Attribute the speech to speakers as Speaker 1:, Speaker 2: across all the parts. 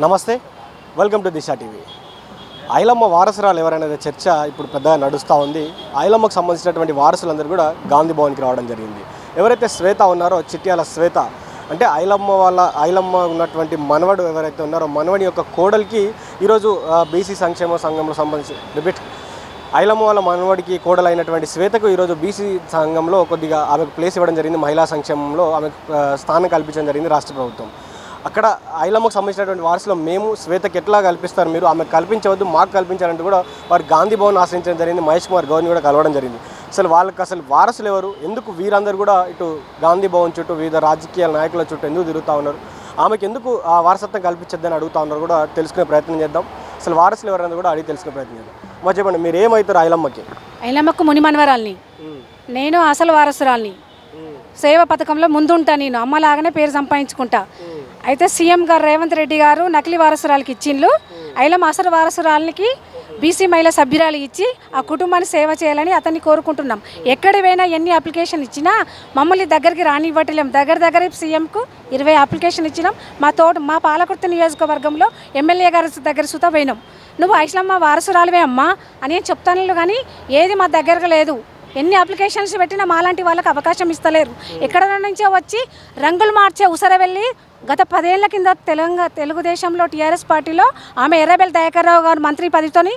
Speaker 1: నమస్తే, welcome to Disha TV. Ailamma వారసురాలు ఎవరనేది చర్చ ఇప్పుడు పెద్దగా నడుస్తూ ఉంది. ఐలమ్మకు సంబంధించినటువంటి వారసులందరూ కూడా గాంధీ భవన్కి రావడం జరిగింది. ఎవరైతే శ్వేత ఉన్నారో, చిట్యాల శ్వేత అంటే ఐలమ్మ ఉన్నటువంటి మనవడు ఎవరైతే ఉన్నారో, మనవడి యొక్క కోడలికి ఈరోజు బీసీ సంక్షేమ సంఘంలో సంబంధించి ఐలమ్మ వాళ్ళ మనవడికి కోడలైనటువంటి శ్వేతకు ఈరోజు బీసీ సంఘంలో కొద్దిగా ఆమెకు ప్లేస్ ఇవ్వడం జరిగింది. మహిళా సంక్షేమంలో ఆమెకు స్థానం కల్పించడం జరిగింది రాష్ట్ర ప్రభుత్వం. అక్కడ ఐలమ్మకు సంబంధించినటువంటి వారసులో మేము శ్వేతకి ఎట్లా కల్పిస్తారు, మీరు ఆమెకు కల్పించవద్దు, మాకు కల్పించాలంటూ కూడా వారు గాంధీ భవన్ ఆశ్రయించడం జరిగింది. మహేష్ కుమార్ గౌడ్ని కూడా కలవడం జరిగింది. వాళ్ళకి వారసులు ఎవరు, ఎందుకు వీరందరూ కూడా ఇటు గాంధీ భవన్ చుట్టూ వివిధ రాజకీయ నాయకుల చుట్టూ ఎందుకు తిరుగుతూ ఉన్నారు, ఆమెకు ఎందుకు ఆ వారసత్వం కల్పించద్దని అడుగుతూ ఉన్నారు కూడా తెలుసుకునే ప్రయత్నం చేద్దాం. వారసులు ఎవరన్నా కూడా అడిగి తెలుసుకునే ప్రయత్నం చేద్దాం. మరి చెప్పండి, మీరు ఏమవుతారు ఐలమ్మకి?
Speaker 2: ఐలమ్మకు ముని మనవరాల్ని, నేను అసలు వారసురాల్ని. సేవ పథకంలో ముందుంటా, నేను అమ్మలాగానే పేరు సంపాదించుకుంటా. అయితే సీఎం గారు రేవంత్ రెడ్డి గారు నకిలీ వారసురాలకి ఇచ్చిండ్రు. ఐలమ్మ అసలు వారసురాలకి బీసీ మహిళా సభ్యురాలు ఇచ్చి ఆ కుటుంబాన్ని సేవ చేయాలని అతన్ని కోరుకుంటున్నాం. ఎక్కడ పోయినా ఎన్ని అప్లికేషన్ ఇచ్చినా మమ్మల్ని దగ్గరికి రానివ్వట్లేం. దగ్గర సీఎంకు 20 అప్లికేషన్ ఇచ్చినాం. మా పాలకుర్తి నియోజకవర్గంలో ఎమ్మెల్యే గారి దగ్గర సుతా పోయినాం. నువ్వు ఐలమ్మ వారసురాలువే అమ్మా అని చెప్తాను, కానీ ఏది మా దగ్గరకు లేదు. ఎన్ని అప్లికేషన్స్ పెట్టినా మాలాంటి వాళ్ళకి అవకాశం ఇస్తలేరు. ఎక్కడ నుంచో వచ్చి రంగులు మార్చే ఉసరవెల్లి గత 10 ఏళ్ల కింద తెలుగుదేశంలో టీఆర్ఎస్ పార్టీలో ఆమె ఎర్రబెల్లి దయాకర్ రావు గారు మంత్రి పదవితోని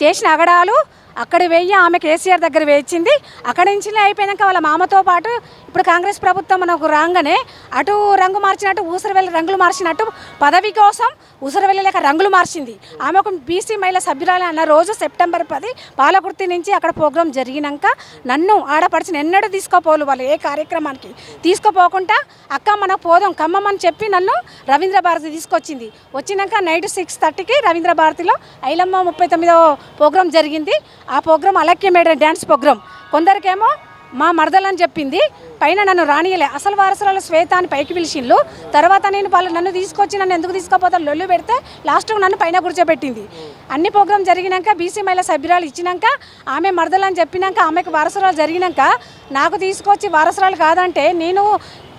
Speaker 2: చేసిన అగడాలు అక్కడ వెయ్యి ఆమె కేసీఆర్ దగ్గర వేయించింది. అక్కడి నుంచి అయిపోయాక వాళ్ళ మామతో పాటు ఇప్పుడు కాంగ్రెస్ ప్రభుత్వం మనకు రాగానే అటు రంగు మార్చినట్టు ఊసరవెల్లి రంగులు మార్చినట్టు పదవి కోసం ఊసరవెల్లి లేక రంగులు మార్చింది. ఆమె ఒక బీసీ మహిళా సభ్యురాలు అన్న రోజు సెప్టెంబర్ 10 పాలకుర్తి నుంచి అక్కడ ప్రోగ్రాం జరిగినాక నన్ను ఆడపడిచిన ఎన్నడూ తీసుకోపోలు వాళ్ళు ఏ కార్యక్రమానికి తీసుకోపోకుండా అక్క మనకు పోదాం ఖమ్మం అని చెప్పి నన్ను రవీంద్ర భారతి తీసుకొచ్చింది. వచ్చినాక నైట్ 6:30కి రవీంద్ర భారతిలో ఐలమ్మ 39వ ప్రోగ్రాం జరిగింది. ఆ ప్రోగ్రాం అలక్య మేడం డ్యాన్స్ ప్రోగ్రాం. కొందరికేమో మా మరదలని చెప్పింది, పైన నన్ను రానియలే. అసలు వారసురాలు శ్వేత అని పైకి పిలిచిండ్లు. తర్వాత నన్ను తీసుకొచ్చి నన్ను ఎందుకు తీసుకోపోతారు లొల్లు పెడితే లాస్ట్కు నన్ను పైన కూర్చోబెట్టింది. అన్ని ప్రోగ్రాం జరిగినాక బీసీ మహిళా సభ్యురాలు ఇచ్చినాక ఆమె మరదలని చెప్పినాక ఆమెకు వారసురాలు జరిగినాక నాకు తీసుకొచ్చి వారసురాలు కాదంటే నేను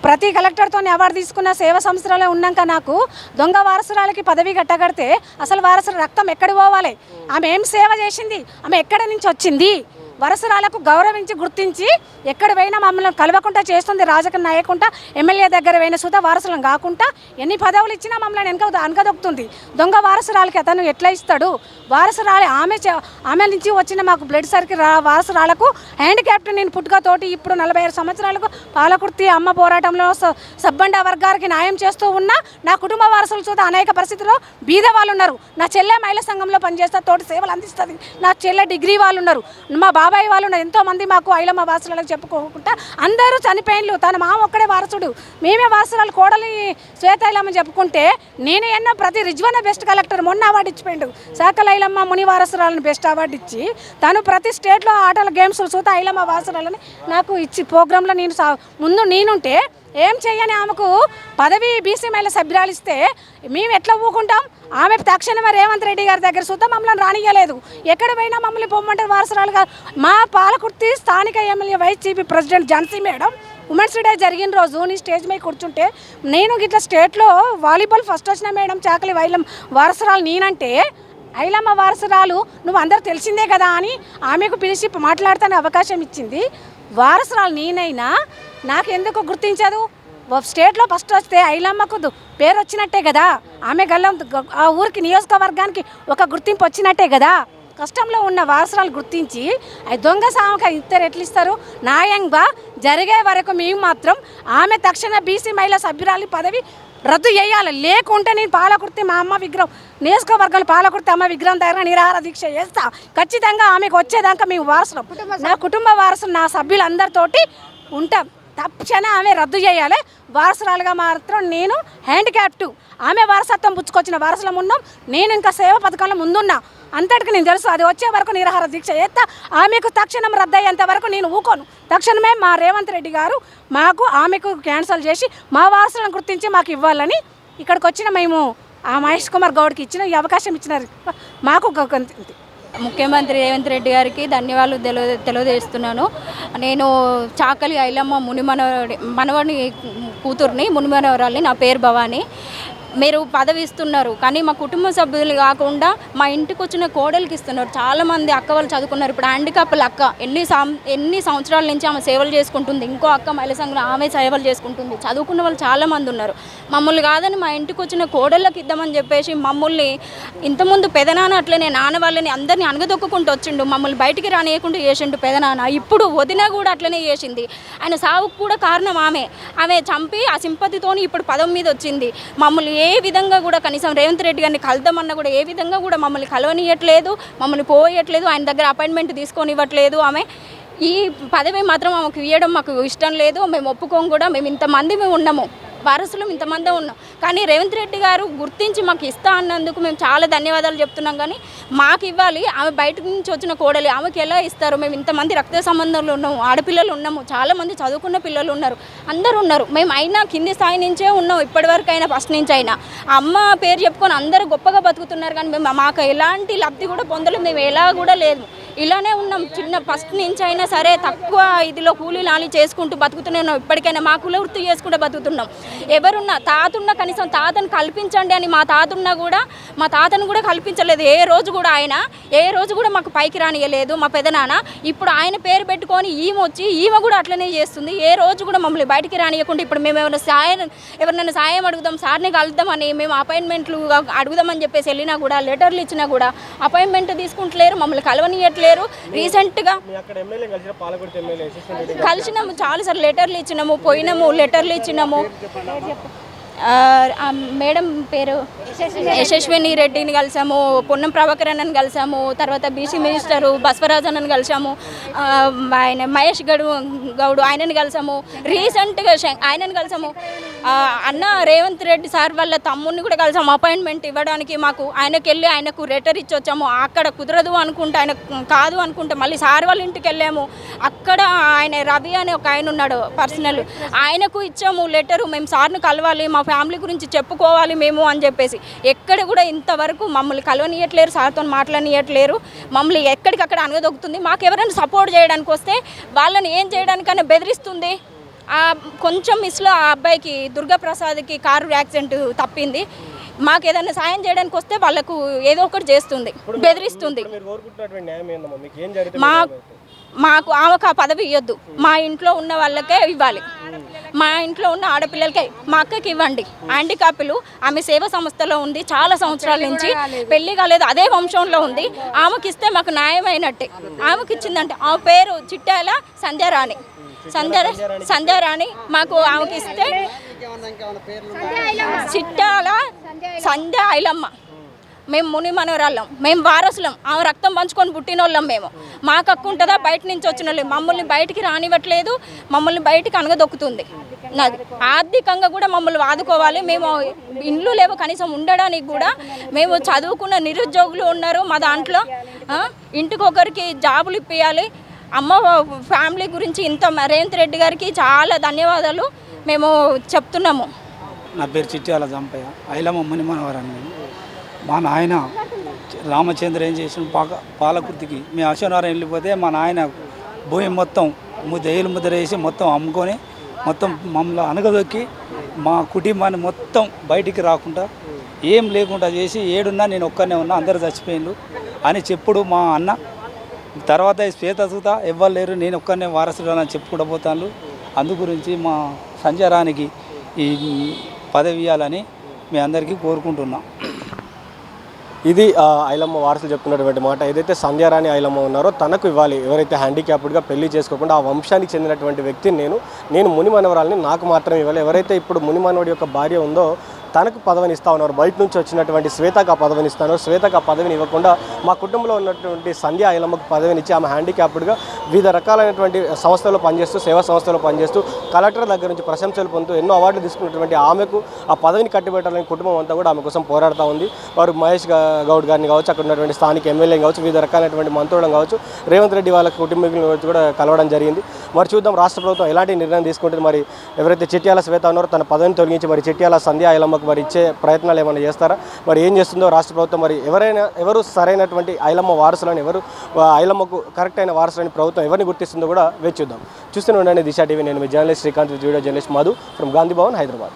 Speaker 2: ప్రతి కలెక్టర్తో అవార్డు తీసుకున్న సేవా సంస్థలో ఉన్నాక నాకు దొంగ వారసురాలకి పదవి కట్టగడితే అసలు వారసుల రక్తం ఎక్కడ పోవాలి? ఆమె ఏం సేవ చేసింది, ఆమె ఎక్కడి నుంచి వచ్చింది? వారసురాలకు గౌరవించి గుర్తించి ఎక్కడ పోయినా మమ్మల్ని కలవకుండా చేస్తుంది. రాజకీయ నాయకుండా ఎమ్మెల్యే దగ్గర పోయిన సుధా వారసులను కాకుండా ఎన్ని పదవులు ఇచ్చినా మమ్మల్ని అనకదొక్కుతుంది. దొంగ వారసురాలకి అతను ఎట్లా ఇస్తాడు? వారసురాలి ఆమె నుంచి వచ్చిన మాకు బ్లడ్ సర్కిల్ వారసురాలకు హ్యాండిక్యాప్ట్ నేను పుట్టుకతోటి ఇప్పుడు 45 సంవత్సరాలకు పాలకుర్తి అమ్మ పోరాటంలో సబ్బండ వర్గానికి న్యాయం చేస్తూ ఉన్నా నా కుటుంబ వారసులు చూత అనేక పరిస్థితుల్లో బీద వాళ్ళు ఉన్నారు. నా చెల్లె మహిళా సంఘంలో పనిచేస్తా, తోటి సేవలు అందిస్తుంది. నా చెల్లె డిగ్రీ వాళ్ళు ఉన్నారు, మా బాబాయ్ వాళ్ళు ఉన్నారు. ఎంతోమంది మాకు ఐలమ్మ వారసురాలకు చెప్పుకోకుండా అందరూ చనిపోయిన్లు. తన మామ ఒక్కడే వారసుడు, మేమే వారసురాలు కోడలి శ్వేత ఐలమ్మ చెప్పుకుంటే నేను ఎన్నో ప్రతి రిజ్వాన బెస్ట్ కలెక్టర్ మొన్న అవార్డు ఇచ్చిపోయిండు. సాకల ఐలమ్మ ముని వారసురాలను బెస్ట్ అవార్డు ఇచ్చి తను ప్రతి స్టేట్లో ఆటల గేమ్స్ చూత ఐలమ్మ వారసురాలని నాకు ఇచ్చి ప్రోగ్రాంలో ముందు నేనుంటే ఏం చెయ్యని ఆమెకు పదవి బీసీ మహిళ సభ్యురాలు ఇస్తే మేము ఎట్లా ఊకుంటాం? ఆమె తక్షణమే రేవంత్ రెడ్డి గారి దగ్గర చూద్దాం మమ్మల్ని రానియలేదు. ఎక్కడ పోయినా మమ్మల్ని పొమ్మంటారు వారసురాలుగా. మా పాలకుర్తి స్థానిక MLA vice chief president Jhansi madam women's day జరిగిన రోజు నీ స్టేజ్ మీద కూర్చుంటే నేను ఇట్లా స్టేట్లో వాలీబాల్ ఫస్ట్ వచ్చిన మేడం చాకలి వారసురాలు నేనంటే ఐలమ్మ వారసురాలు నువ్వు అందరూ తెలిసిందే కదా అని ఆమెకు పిలిచి మాట్లాడతానే అవకాశం ఇచ్చింది. వారసురాలు నేనైనా నాకెందుకు గుర్తించదు? స్టేట్లో ఫస్ట్ వస్తే ఐలమ్మకు పేరు వచ్చినట్టే కదా, ఆమె గల్లం ఆ ఊరికి నియోజకవర్గానికి ఒక గుర్తింపు వచ్చినట్టే కదా. కష్టంలో ఉన్న వారసురాలు గుర్తించి దొంగ సామక ఇద్దరు ఎట్లు ఇస్తారు? న్యాయంగా జరిగే వరకు మేము మాత్రం ఆమె తక్షణ బీసీ మహిళా సభ్యురాలి పదవి రద్దు చేయాలి. లేకుంటే నేను పాలకుర్తి మా అమ్మ విగ్రహం నియోజకవర్గంలో పాలకుర్తి అమ్మ విగ్రహం దగ్గర నిరాహార దీక్ష చేస్తా. ఖచ్చితంగా ఆమెకు వచ్చేదాకా మేము వారసులు, నా కుటుంబ వారసులు, నా సభ్యులందరితోటి ఉంటాం. తక్షణ ఆమె రద్దు చేయాలి. వారసురాలుగా మాత్రం నేను హ్యాండిక్యాప్ట్, ఆమె వారసత్వం పుచ్చుకొచ్చిన వారసులం ఉన్నాం. నేను ఇంకా సేవ పథకంలో ముందున్నా, అంతటికి నేను తెలుసు. అది వచ్చే వరకు నిరాహార దీక్ష చేస్తా. ఆమెకు తక్షణం రద్దు అయ్యేంత వరకు నేను ఊకోను. తక్షణమే మా రేవంత్ రెడ్డి గారు ఆమెకు క్యాన్సల్ చేసి మా వారసులను గుర్తించి మాకు ఇవ్వాలని ఇక్కడికి వచ్చిన మేము ఆ మహేష్ కుమార్ గౌడ్కి ఇచ్చిన ఈ అవకాశం ఇచ్చినారు. మాకు
Speaker 3: ముఖ్యమంత్రి రేవంత్ రెడ్డి గారికి ధన్యవాదాలు తెలియజేస్తున్నాను. నేను చాకలి ఐలమ్మ మనవడి కూతుర్ని, మునిమనవరాల్ని. నా పేరు భవాని. మీరు పదవి ఇస్తున్నారు, కానీ మా కుటుంబ సభ్యులు కాకుండా మా ఇంటికి వచ్చిన కోడలికి ఇస్తున్నారు. చాలామంది అక్క వాళ్ళు చదువుకున్నారు. ఇప్పుడు హ్యాండిక్యాప్ల అక్క ఎన్ని సంవత్సరాల నుంచి ఆమె సేవలు చేసుకుంటుంది. ఇంకో అక్క మహిళా సంఘం ఆమె సేవలు చేసుకుంటుంది. చదువుకున్న వాళ్ళు చాలామంది ఉన్నారు. మమ్మల్ని కాదని మా ఇంటికి వచ్చిన కోడళ్ళకి ఇద్దామని చెప్పేసి మమ్మల్ని ఇంతకుముందు పెదనాన్న అట్లనే నాన్న వాళ్ళని అందరినీ అనగదొక్కుంటూ వచ్చిండు. మమ్మల్ని బయటికి రానియకుండా చేసిండు పెదనాన్న. ఇప్పుడు వదిన కూడా అట్లనే చేసింది. ఆయన సావుకు కూడా కారణం ఆమె చంపి ఆ సింపతితోని ఇప్పుడు పదం మీద వచ్చింది. మమ్మల్ని ఏ విధంగా కూడా కనీసం రేవంత్ రెడ్డి గారిని కలుద్దామన్నా కూడా ఏ విధంగా కూడా మమ్మల్ని కలవనియట్లేదు, మమ్మల్ని పోయట్లేదు, ఆయన దగ్గర అపాయింట్మెంట్ తీసుకొనివ్వట్లేదు. ఆమె ఈ పదవి మాత్రం ఆమెకు ఇవ్వడం మాకు ఇష్టం లేదు. మేము ఒప్పుకోం కూడా. మేము ఇంతమంది ఉన్నాము, వారసులు ఇంతమంది ఉన్నాం. కానీ రేవంత్ రెడ్డి గారు గుర్తించి మాకు ఇస్తా అన్నందుకు మేము చాలా ధన్యవాదాలు చెప్తున్నాం. కానీ మాకు ఇవ్వాలి. ఆమె బయట నుంచి వచ్చిన కోడలి ఆమెకి ఎలా ఇస్తారు? మేము ఇంతమంది రక్త సంబంధాలు ఉన్నాము, ఆడపిల్లలు ఉన్నాము, చాలామంది చదువుకున్న పిల్లలు ఉన్నారు, అందరూ ఉన్నారు. మేము అయినా కింది స్థాయి నుంచే ఉన్నాం ఇప్పటివరకు అయినా, ఫస్ట్ నుంచి అయినా. అమ్మ పేరు చెప్పుకొని అందరూ గొప్పగా బతుకుతున్నారు. కానీ మేము మాకు ఎలాంటి లబ్ధి కూడా పొందలేదు. మేము ఎలా కూడా లేదు, ఇలానే ఉన్నాం. చిన్న ఫస్ట్ నుంచి అయినా సరే తక్కువ ఇదిలో కూలీ నాలి చేసుకుంటూ బతుకుతూనే ఉన్నాం. ఇప్పటికైనా మా కుల వృత్తి చేసుకుంటూ బతుకుతున్నాం. ఎవరున్నా తాతున్నా కనీసం తాతను కల్పించండి అని మా తాతున్నా కూడా మా తాతను కూడా కల్పించలేదు. ఏ రోజు కూడా మాకు పైకి రానియలేదు మా పెదనాన్న. ఇప్పుడు ఆయన పేరు పెట్టుకొని ఈమె కూడా అట్లనే చేస్తుంది. ఏ రోజు కూడా మమ్మల్ని బయటికి రానియకుండా ఇప్పుడు మేము ఎవరినైనా సాయం అడుగుదాం, సార్ని కలుద్దామని మేము అపాయింట్మెంట్లు అడుగుదామని చెప్పేసి వెళ్ళినా కూడా, లెటర్లు ఇచ్చినా కూడా అపాయింట్మెంట్ తీసుకుంటలేరు, మమ్మల్ని కలవనియట్లేరు. రీసెంట్గా కలిసినాము, చాలాసార్లు లెటర్లు ఇచ్చినాము, పోయినాము, లెటర్లు ఇచ్చినాము. మేడం పేరు యశస్విని రెడ్డిని కలిసాము, పొన్నం ప్రభాకర్ అన్నని కలిసాము, తర్వాత బీసీ మినిస్టరు బసవరాజ్ అన్నని కలిసాము, ఆయన మహేష్ గౌడ్ ఆయనని కలిసాము, రీసెంట్గా ఆయనని కలిసాము. అన్న రేవంత్ రెడ్డి సార్ వాళ్ళ తమ్ముడిని కూడా కలిసాము అపాయింట్మెంట్ ఇవ్వడానికి. మాకు ఆయనకి వెళ్ళి ఆయనకు లెటర్ ఇచ్చి వచ్చాము. అక్కడ కుదరదు అనుకుంటా, ఆయన కాదు అనుకుంటా మళ్ళీ సార్ వాళ్ళ ఇంటికి వెళ్ళాము. అక్కడ ఆయన రవి అని ఒక ఆయన ఉన్నాడు పర్సనల్, ఆయనకు ఇచ్చాము లెటరు. మేము సార్ని కలవాలి, మా ఫ్యామిలీ గురించి చెప్పుకోవాలి మేము అని చెప్పేసి. ఎక్కడ కూడా ఇంతవరకు మమ్మల్ని కలవనియట్లేరు, సార్తో మాట్లాడనియట్లేరు. మమ్మల్ని ఎక్కడికక్కడ అనగదొక్కుతుంది. మాకు ఎవరైనా సపోర్ట్ చేయడానికి వస్తే వాళ్ళని ఏం చేయడానికైనా బెదిరిస్తుంది. కొంచెం మిస్లో ఆ అబ్బాయికి దుర్గాప్రసాద్కి కారు యాక్సిడెంట్ తప్పింది. మాకు ఏదైనా సాయం చేయడానికి వస్తే వాళ్ళకు ఏదో ఒకటి చేస్తుంది, బెదిరిస్తుంది. మాకు ఆమెకు ఆ పదవి ఇవ్వద్దు, మా ఇంట్లో ఉన్న వాళ్ళకే ఇవ్వాలి. మా ఇంట్లో ఉన్న ఆడపిల్లలకే, మా అక్కకి ఇవ్వండి. హ్యాండిక్యాప్లు ఆమె సేవా సంస్థలో ఉంది చాలా సంవత్సరాల నుంచి, పెళ్లి కాలేదు, అదే వంశంలో ఉంది. ఆమెకి ఇస్తే మాకు న్యాయం అయినట్టే. ఆమెకి ఇచ్చిందంటే ఆమె పేరు చిట్టాల సంధ్యారాణి. మాకు ఆమెకి ఇస్తే చిట్టాల సంధ్య ఐలమ్మ. మేము ముని మనవరాళ్ళం, మేము వారసులం, ఆమె రక్తం పంచుకొని పుట్టిన వాళ్ళం. మేము మాకు హక్కు ఉంటుందా? బయట నుంచి వచ్చిన వాళ్ళు మమ్మల్ని బయటికి రానివ్వట్లేదు, మమ్మల్ని బయటికి అనగదొక్కుతుంది. ఆర్థికంగా కూడా మమ్మల్ని వాదుకోవాలి. మేము ఇండ్లు లేవు కనీసం ఉండడానికి కూడా. మేము చదువుకున్న నిరుద్యోగులు ఉన్నారు మా దాంట్లో. ఇంటికి ఒకరికి జాబులు ఇప్పించాలి. అమ్మ ఫ్యామిలీ గురించి ఇంత రేవంత్ రెడ్డి గారికి చాలా ధన్యవాదాలు మేము చెప్తున్నాము.
Speaker 4: నా పేరు చిట్యాల జంపయ్య, ఐలమ్మ ముని మనవరాన్ని. మా నాయన రామచంద్ర ఏం చేసిన పాలకుర్తికి మేము అశ్వనారాయణ వెళ్ళిపోతే మా నాయన భూమి మొత్తం ముద్ర వేసి మొత్తం అమ్ముకొని మొత్తం మమ్మల్ని అనగదొక్కి మా కుటుంబాన్ని మొత్తం బయటికి రాకుండా ఏం లేకుండా చేసి, ఏడున్నా నేను ఒక్కనే ఉన్నా, అందరు చచ్చిపోయిండు అని చెప్పుడు మా అన్న. తర్వాత శ్వేత సూత ఎవ్వరు లేరు, నేను ఒక్కనే వారసుడు అని చెప్పుకుంటూ పోతాను. అందు గురించి మా సంచారానికి ఈ పదవి ఇవ్వాలని మీ అందరికీ కోరుకుంటున్నాం.
Speaker 1: ఇది ఐలమ్మ వారసులు చెప్తున్నటువంటి మాట. ఏదైతే సంధ్యారాణి ఐలమ్మ ఉన్నారో తనకు ఇవ్వాలి. ఎవరైతే హ్యాండిక్యాప్డ్గా పెళ్లి చేసుకోకుండా ఆ వంశానికి చెందినటువంటి వ్యక్తిని నేను ముని మనవరాలని నాకు మాత్రం ఇవ్వాలి. ఎవరైతే ఇప్పుడు ముని మనవడి యొక్క భార్య ఉందో తనకు పదవిని ఇస్తా ఉన్నారు. బయట నుంచి వచ్చినటువంటి శ్వేతకు ఆ పదవిని ఇస్తాను. శ్వేతకు ఆ పదవిని ఇవ్వకుండా మా కుటుంబంలో ఉన్నటువంటి సంధ్య ఐలమ్మకు పదవిని ఇచ్చి ఆమె హ్యాండిక్యాప్డ్గా వివిధ రకాలైనటువంటి సంస్థల్లో పనిచేస్తూ, సేవా సంస్థల్లో పనిచేస్తూ, కలెక్టర్ దగ్గర నుంచి ప్రశంసలు పొందుతూ ఎన్నో అవార్డులు తీసుకున్నటువంటి ఆమెకు ఆ పదవిని కట్టిపెట్టాలని కుటుంబం అంతా కూడా ఆమె కోసం పోరాడుతూ ఉంది. వారు మహేష్ గౌడ్ గారిని కావచ్చు, అక్కడ ఉన్నటువంటి స్థానిక ఎమ్మెల్యే కావచ్చు, వివిధ రకాలైనటువంటి మంత్రులను కావచ్చు, రేవంత్ రెడ్డి వాళ్ళ కుటుంబీకులను కూడా కలవడం జరిగింది. మరి చూద్దాం రాష్ట్ర ప్రభుత్వం ఎలాంటి నిర్ణయం తీసుకుంటుంది. మరి ఎవరైతే చిట్యాల శ్వేత ఉన్నారో తన పదవిని తొలగించి మరి చిట్యాల సంధ్య ఐలమ్మకు మరి ఇచ్చే ప్రయత్నాలు ఏమైనా చేస్తారా? మరి ఏం చేస్తుందో రాష్ట్ర ప్రభుత్వం. మరి ఎవరు సరైనటువంటి ఐలమ్మ వారసులని, ఎవరు ఐలమ్మకు కరెక్ట్ అయిన వారసులని ప్రభుత్వం ఎవరిని గుర్తిస్తుందో కూడా వేచి చూద్దాం. చూస్తూనే ఉండండి దిశ టీవీ. నేను మీ journalist Srikanth, video journalist Madhu from Gandhi Bhavan, Hyderabad.